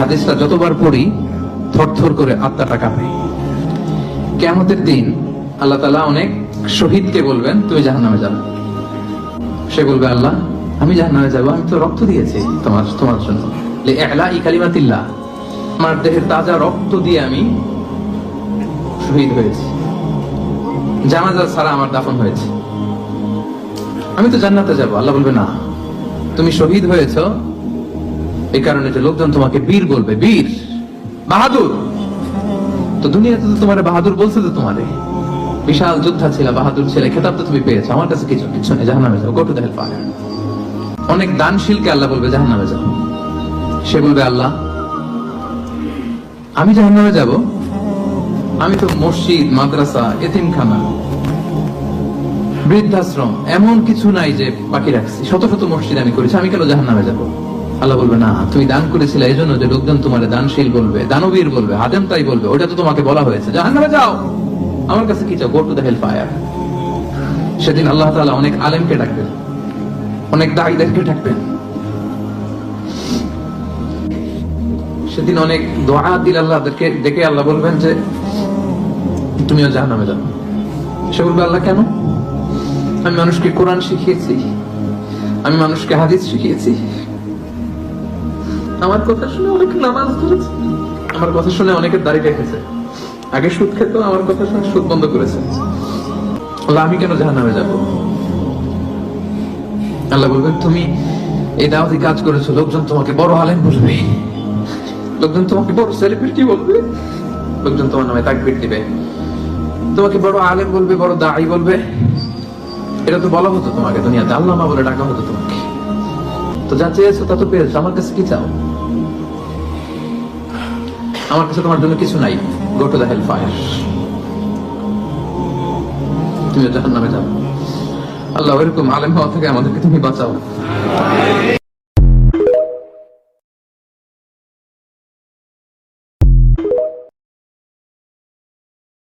হাদিসটা যতবার পড়ি থরথর করে আত্মাটা কাঁপে। কিয়ামতের দিন আল্লাহ তাআলা অনেক শহীদকে বলবেন তুমি জাহান্নামে যাবে। সে বলবে আল্লাহ আমি জাহান্নামে যাব, আমি তো রক্ত দিয়েছি তোমার জন্য, লিইলাই কালিমাতিল্লাহ, আমার দেহের তাজা রক্ত দিয়ে আমি শহীদ হয়েছি, জানাজা ছাড়া আমার দাফন হয়েছে, আমি তো জান্নাতে যাব। আল্লাহ বলবে না, তুমি শহীদ হয়েছো এই কারণে যে লোকজন তোমাকে বীর বলবে, বীর বাহাদুর। তো দুনিয়াতে তো তোমার বাহাদুর বলছে, তো তোমারে বিশাল যোদ্ধা ছিল, বাহাদুর ছেলে, খেতাব তো তুমি পেয়েছো, আমার কাছে কিছু নেই, জাহান্নামে যাও, গো টু দ্য হেলফায়ার। অনেক দানশীলকে আল্লাহ বলবে জাহান্নামে যাও। সে বলবে আল্লাহ আমি জাহান্নামে যাব, আমি তো মসজিদ, মাদ্রাসা, এতিমখানা, বৃদ্ধাশ্রম এমন কিছু নাই যে বাকি রাখছি, শত শত মসজিদ আমি করেছি, আমি কেন জাহান্নামে যাব? আল্লাহ বলবে না, তুমি দান করেছিলে এই জন্য যে লোকজন তোমার দানশীল বলবে, দানবীর বলবে, আদেম তাই বলবে, ওটা তো তোমাকে বলা হয়েছে, জাহান্নামে যাও, আমার কাছে কি চাও, গো টু দ্য হেলফায়ার। সেদিন আল্লাহ তাআলা অনেক আলেমকে ডাকবেন, অনেক দাঈদেরকে ডাকবেন, সেদিন অনেক দোয়া দিল আল্লাহদেরকে ডেকে আল্লাহ বলবেন যে তুমিও জাহান্নামে যাও। সে বলবে আল্লাহ কেন? আমি মানুষকে কোরআন শিখিয়েছি, আমি মানুষকে হাদিস শিখিয়েছি, আমার কথা শুনে অনেকে নামাজ ধরেছে, আমার কথা শুনে অনেকে দাড়ি রেখেছে, আগে সুদ খেত, আমার কথা শুনে সুদ বন্ধ করেছে, আল্লাহ আমি কেন জাহান্নামে যাব? আল্লাহ বলবেন তুমি এই দাওয়াতি কাজ করেছো, লোকজন তোমাকে বড় আলেম বলবে, লোকজন তোমাকে বড় সেলিব্রিটি বলবে, লোকজন তোমার নামে তাকবীর দিবে, তোমাকে বড় আলেম বলবে, বড় দাঈ বলবে। এটা তো বলা হতো তোমাকে দুনিয়াতে, আল্লামা বলে ডাকা হতো তোমাকে। তো যা চেয়েছো তা তো পেয়েছো, আমার কাছে কি চাও? আমার কাছে তোমার জন্য কিছু নাই, গো টু দ্য হেলফায়ার, তুমি জাহান্নামে যাও। আল্লাহ এরকম আলেম হওয়া থেকে আমাদেরকে তুমি বাঁচাও।